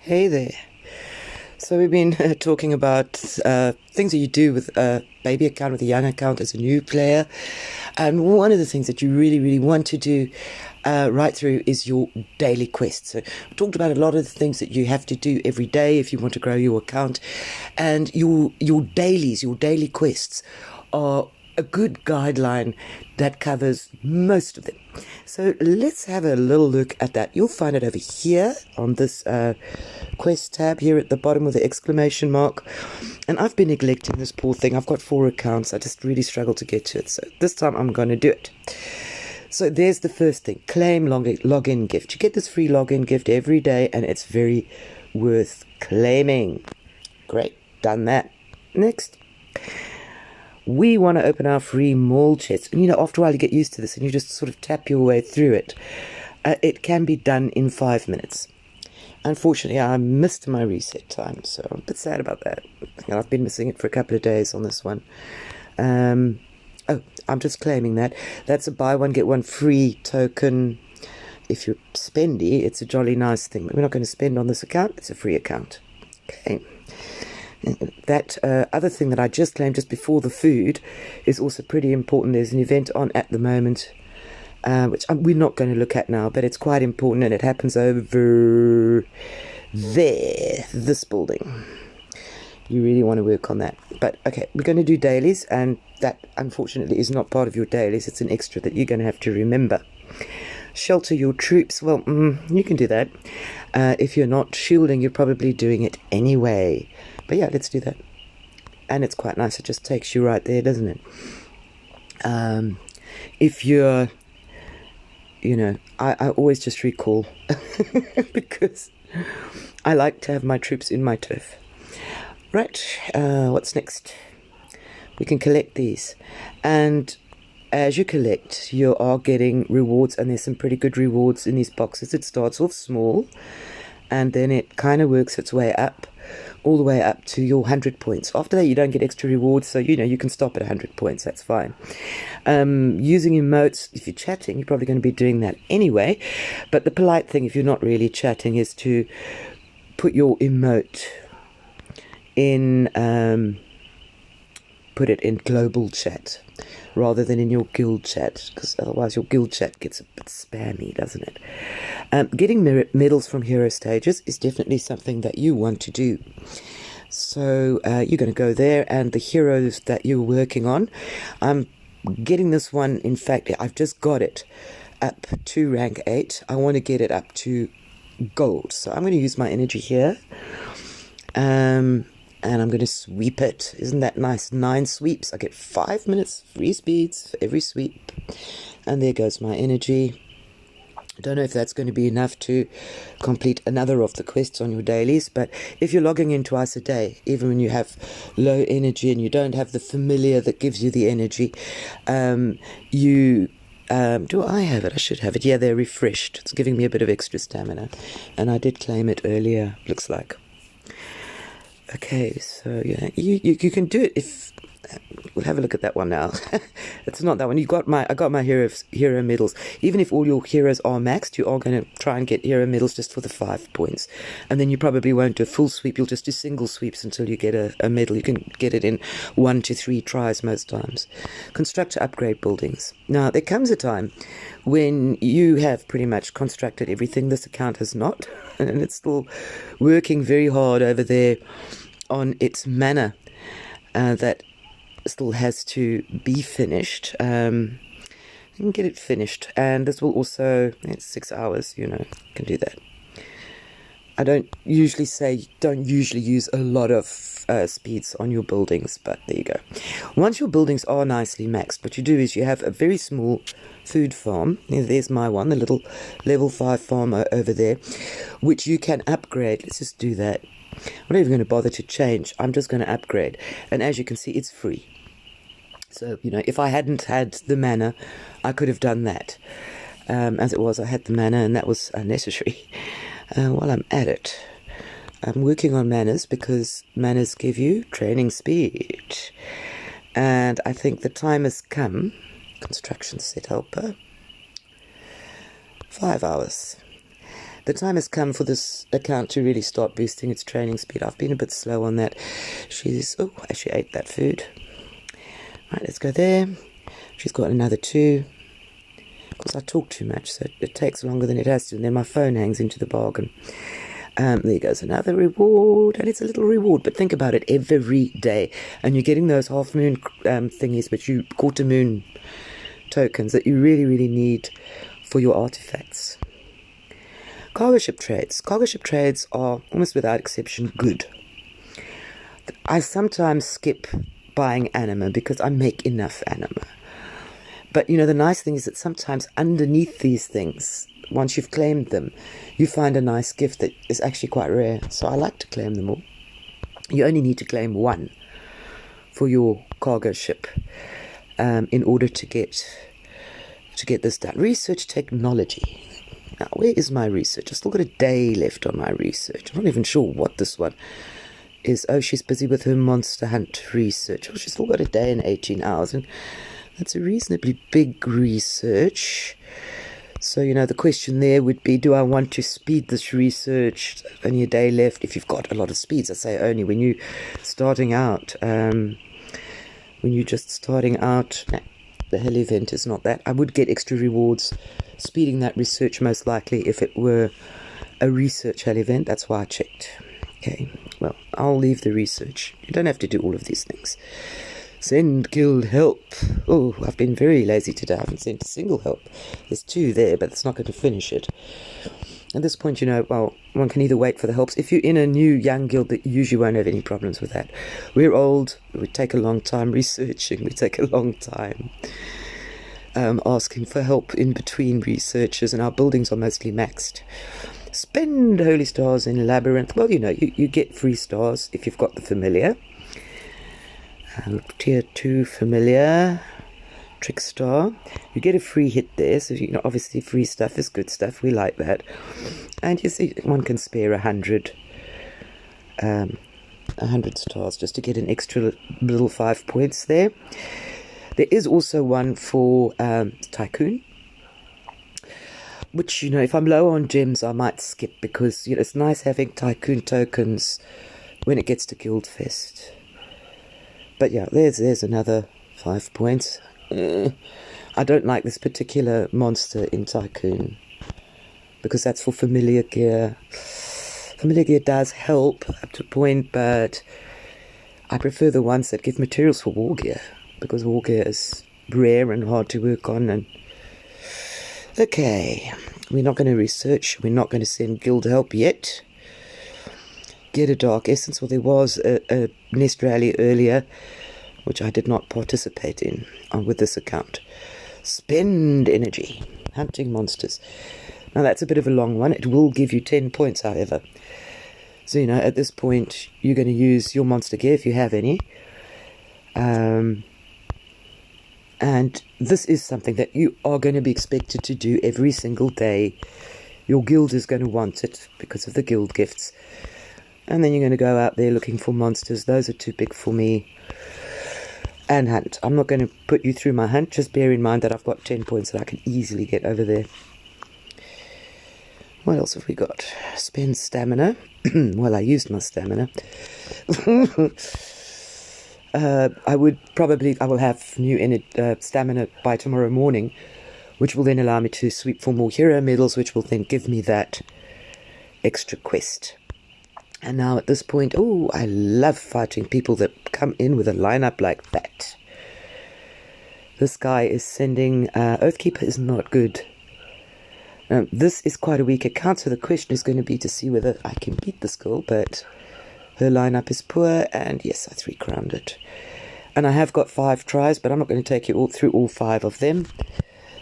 Hey there. So we've been talking about things that you do with a baby account, with a young account as a new player. And one of the things that you really, really want to do right through is your daily quests. So we talked about a lot of the things that you have to do every day if you want to grow your account. And your dailies, your daily quests are a good guideline that covers most of them. So let's have a little look at that. You'll find it over here on this quest tab here at the bottom with the exclamation mark. And I've been neglecting this poor thing. I've got 4 accounts. I just really struggle to get to it. So this time I'm going to do it. So there's the first thing. Claim login gift. You get this free login gift every day and it's very worth claiming. Great. Done that. Next. We want to open our free mall chest. And, after a while you get used to this and you just sort of tap your way through it. It can be done in 5 minutes. Unfortunately, I missed my reset time, so I'm a bit sad about that. I've been missing it for a couple of days on this one. I'm just claiming that. That's a buy one, get one free token. If you're spendy, it's a jolly nice thing. But we're not going to spend on this account. It's a free account. Okay. That other thing that I just claimed just before the food is also pretty important. There's an event on at the moment, which we're not going to look at now, but it's quite important, and it happens over there, this building. You really want to work on that. But okay, we're going to do dailies, and that unfortunately is not part of your dailies. It's an extra that you're going to have to remember. Shelter your troops. Well, you can do that. If you're not shielding, you're probably doing it anyway. But yeah, let's do that. And it's quite nice. It just takes you right there, doesn't it? If you're, I always just recall because I like to have my troops in my turf. Right, what's next? We can collect these. And as you collect, you are getting rewards, and there's some pretty good rewards in these boxes. It starts off small, and then it kind of works its way up, all the way up to your 100 points. After that, you don't get extra rewards, so you can stop at 100 points. That's fine. Using emotes, if you're chatting, you're probably going to be doing that anyway. But the polite thing, if you're not really chatting, is to put your emote in, put it in global chat rather than in your guild chat, because otherwise your guild chat gets a bit spammy, doesn't it? Getting medals from hero stages is definitely something that you want to do. So you're going to go there, and the heroes that you're working on, I'm getting this one, in fact, I've just got it up to rank 8. I want to get it up to gold. So I'm going to use my energy here. And I'm going to sweep it. Isn't that nice? 9 sweeps. I get 5 minutes free speeds for every sweep. And there goes my energy. I don't know if that's going to be enough to complete another of the quests on your dailies, but if you're logging in twice a day, even when you have low energy and you don't have the familiar that gives you the energy, do I have it? I should have it. Yeah, they're refreshed. It's giving me a bit of extra stamina. And I did claim it earlier, looks like. Okay, so yeah, you can do it if we'll have a look at that one now. It's not that one. I got my hero medals. Even if all your heroes are maxed, you are going to try and get hero medals just for the 5 points, and then you probably won't do a full sweep. You'll just do single sweeps until you get a medal. You can get it in 1 to 3 tries most times. Construct to upgrade buildings. Now there comes a time when you have pretty much constructed everything. This account has not, and it's still working very hard over there on its manor that still has to be finished. You can get it finished, and this will also, it's 6 hours, can do that. I don't usually use a lot of speeds on your buildings, but there you go. Once your buildings are nicely maxed, what you do is you have a very small food farm. There's my one, the little level 5 farm over there, which you can upgrade. Let's just do that. I'm not even going to bother to change. I'm just going to upgrade. And as you can see, it's free. So, if I hadn't had the mana, I could have done that. As it was, I had the mana, and that was unnecessary. While I'm at it, I'm working on manners, because manners give you training speed. And I think the time has come. Construction set helper. 5 hours. the time has come for this account to really start boosting its training speed. I've been a bit slow on that. She ate that food. Right, let's go there. She's got another 2. Because I talk too much, so it takes longer than it has to, and then my phone hangs into the bargain. There goes another reward, and it's a little reward, but think about it every day, and you're getting those half moon thingies, but you quarter moon tokens that you really, really need for your artifacts. Cargo ship trades. Cargo ship trades are almost without exception good. I sometimes skip buying anima because I make enough anima. But, the nice thing is that sometimes underneath these things, once you've claimed them, you find a nice gift that is actually quite rare. So I like to claim them all. You only need to claim 1 for your cargo ship in order to get this done. Research technology. Now, where is my research? I've still got a day left on my research. I'm not even sure what this one is. Oh, she's busy with her monster hunt research. Oh, she's still got a day and 18 hours. And that's a reasonably big research. So, the question there would be, do I want to speed this research? Only a day left. If you've got a lot of speeds, I say only when you're starting out. When you're just starting out, the hell event is not that. I would get extra rewards speeding that research most likely if it were a research hell event. That's why I checked. Okay, well, I'll leave the research. You don't have to do all of these things. Send guild help. Oh, I've been very lazy today. I haven't sent a single help. There's 2 there, but it's not going to finish it. At this point, well, one can either wait for the helps. If you're in a new young guild, that you usually won't have any problems with that. We're old. We take a long time researching. We take a long time asking for help in between researches, and our buildings are mostly maxed. Spend holy stars in labyrinth. Well, you get free stars if you've got the familiar. Tier 2 familiar, trick star. You get a free hit there, so obviously free stuff is good stuff. We like that. And you see, one can spare 100 stars just to get an extra little 5 points there. There is also one for Tycoon, which, if I'm low on gems, I might skip because, it's nice having Tycoon tokens when it gets to Guildfest. But yeah, there's another 5 points. I don't like this particular monster in Tycoon because that's for familiar gear. Familiar gear does help up to a point, but I prefer the ones that give materials for war gear because war gear is rare and hard to work on. And okay, we're not going to research. We're not going to send guild help yet. Get a dark essence. Well, there was a nest rally earlier, which I did not participate in with this account. Spend energy. Hunting monsters. Now, that's a bit of a long one. It will give you 10 points, however. So, at this point, you're going to use your monster gear if you have any. And this is something that you are going to be expected to do every single day. Your guild is going to want it because of the guild gifts. And then you're going to go out there looking for monsters. Those are too big for me. And hunt. I'm not going to put you through my hunt. Just bear in mind that I've got 10 points that I can easily get over there. What else have we got? Spend stamina. Well, I used my stamina. I will have new stamina by tomorrow morning, which will then allow me to sweep for more hero medals, which will then give me that extra quest. And now at this point, I love fighting people that come in with a lineup like that. This guy is sending... Oathkeeper is not good. This is quite a weak account, so the question is going to be to see whether I can beat this girl, but her lineup is poor, and yes, I 3-crowned it. And I have got 5 tries, but I'm not going to take you through all 5 of them,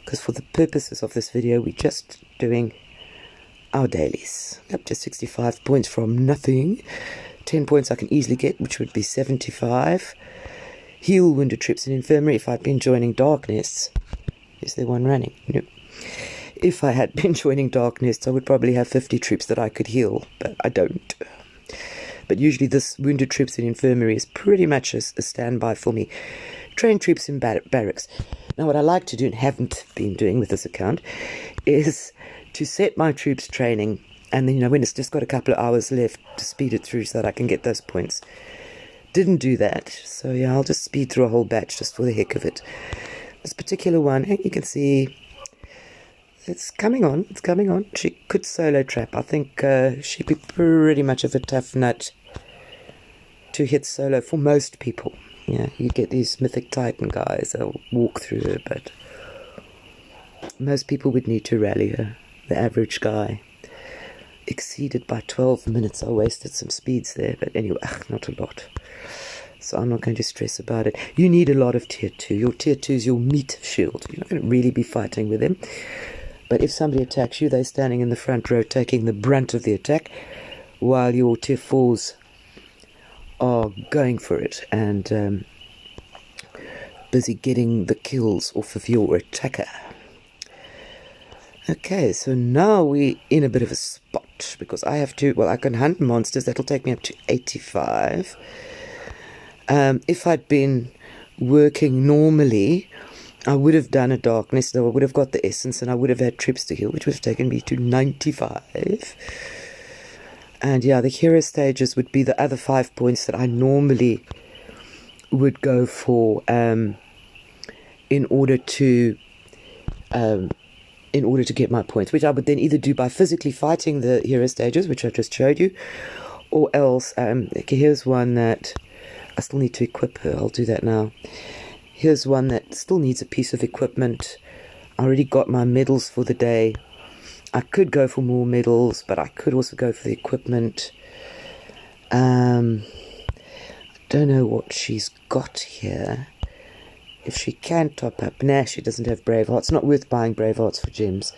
because for the purposes of this video, we're just doing our dailies. Up to 65 points from nothing. 10 points I can easily get, which would be 75. Heal wounded troops in infirmary if I'd been joining Darkness. Is there one running? No. If I had been joining Darkness, I would probably have 50 troops that I could heal, but I don't. But usually this wounded troops in infirmary is pretty much a standby for me. Train troops in barracks. Now what I like to do, and haven't been doing with this account, is to set my troops training And then, when it's just got a couple of hours left, to speed it through so that I can get those points. Didn't do that, so yeah, I'll just speed through a whole batch just for the heck of it. This particular one, you can see it's coming on. She could solo trap. I think she'd be pretty much of a tough nut to hit solo for most people. Yeah, you get these mythic titan guys that'll walk through her, but most people would need to rally her. The average guy. Exceeded by 12 minutes. I wasted some speeds there, but anyway, not a lot. So I'm not going to stress about it. You need a lot of tier 2. Your tier 2 is your meat shield. You're not going to really be fighting with them. But if somebody attacks you, they're standing in the front row taking the brunt of the attack, while your tier 4s are going for it and busy getting the kills off of your attacker. Okay, so now we're in a bit of a spot, because I have to, I can hunt monsters. That'll take me up to 85. If I'd been working normally, I would have done a darkness, though I would have got the essence, and I would have had trips to heal, which would have taken me to 95. And yeah, the hero stages would be the other 5 points that I normally would go for in order to get my points, which I would then either do by physically fighting the hero stages, which I just showed you, or else, here's one that I still need to equip her. I'll do that now. Here's one that still needs a piece of equipment. I already got my medals for the day. I could go for more medals, but I could also go for the equipment. I don't know what she's got here. If she can top up. Nah, she doesn't have Brave Hearts. Not worth buying Brave Hearts for gems.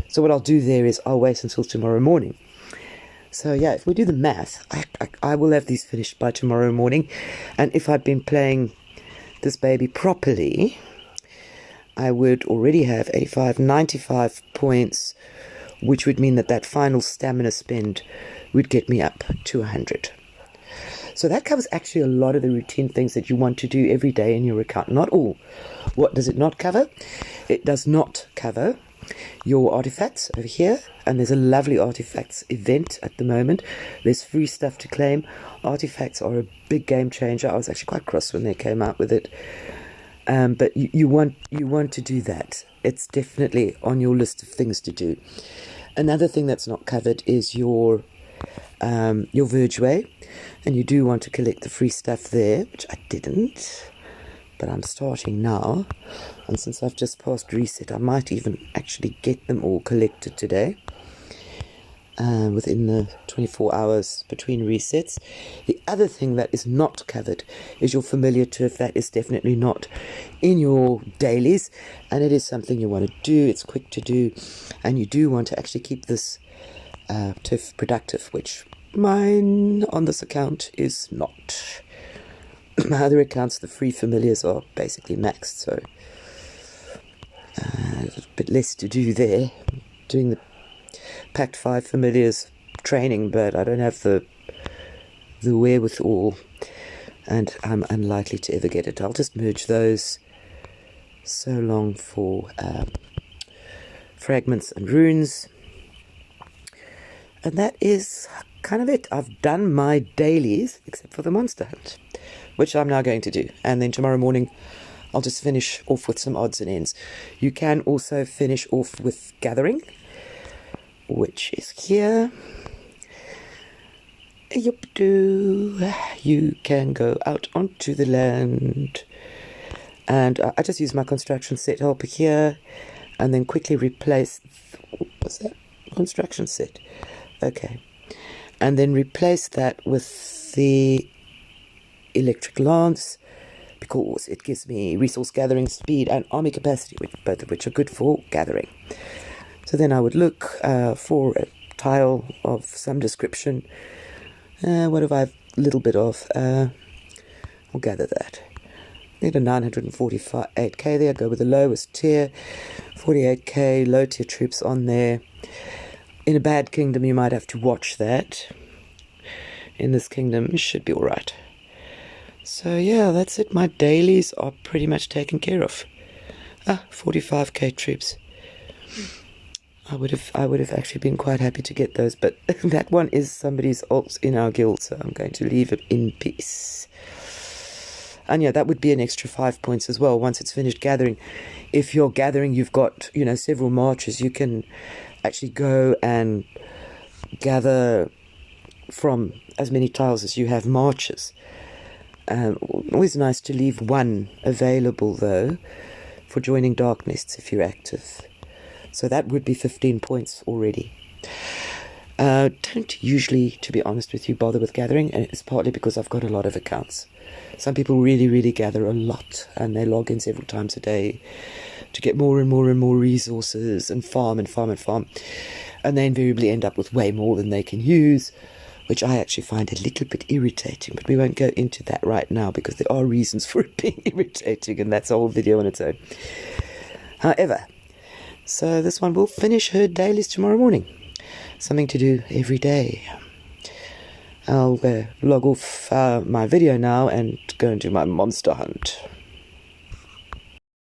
So what I'll do there is I'll wait until tomorrow morning. So yeah, if we do the math, I will have these finished by tomorrow morning. And if I'd been playing this baby properly, I would already have 85, 95 points, which would mean that that final stamina spend would get me up to 100. So that covers actually a lot of the routine things that you want to do every day in your account. Not all. What does it not cover? It does not cover your artifacts over here. And there's a lovely artifacts event at the moment. There's free stuff to claim. Artifacts are a big game changer. I was actually quite cross when they came out with it. But you want to do that. It's definitely on your list of things to do. Another thing that's not covered is your Vergeway, and you do want to collect the free stuff there, which I didn't, but I'm starting now. And since I've just passed reset, I might even actually get them all collected today, within the 24 hours between resets. The other thing that is not covered is your familiar turf. That is definitely not in your dailies, and it is something you want to do. It's quick to do, and you do want to actually keep this turf productive, which mine on this account is not. My other accounts, the free familiars, are basically maxed, so a bit less to do there. Doing the Pact 5 familiars training, but I don't have the wherewithal, and I'm unlikely to ever get it. I'll just merge those. So long for fragments and runes. And that is kind of it. I've done my dailies, except for the monster hunt, which I'm now going to do. And then tomorrow morning, I'll just finish off with some odds and ends. You can also finish off with gathering, which is here. You can go out onto the land. And I just use my construction set helper here, and then quickly replace... What's that? Construction set. Okay. And then replace that with the electric lance, because it gives me resource gathering speed and army capacity, both of which are good for gathering. So then I would look for a tile of some description. What have I a little bit of? I'll gather that. Need a 948k there. Go with the lowest tier. 48k low tier troops on there. In a bad kingdom, you might have to watch that. In this kingdom, it should be alright. So yeah, that's it. My dailies are pretty much taken care of. 45k troops. I would have actually been quite happy to get those, but that one is somebody's alt in our guild, so I'm going to leave it in peace. And yeah, that would be an extra 5 points as well once it's finished gathering. If you're gathering, you've got, several marches, you can actually go and gather from as many tiles as you have marches. Always nice to leave one available, though, for joining dark nests if you're active. So that would be 15 points already. Don't usually, to be honest with you, bother with gathering, and it's partly because I've got a lot of accounts. Some people really, really gather a lot, and they log in several times a day to get more and more and more resources and farm and farm and farm. And they invariably end up with way more than they can use, which I actually find a little bit irritating, but we won't go into that right now because there are reasons for it being irritating, and that's a whole video on its own. However, so this one will finish her dailies tomorrow morning. Something to do every day. I'll log off my video now and go and do my monster hunt.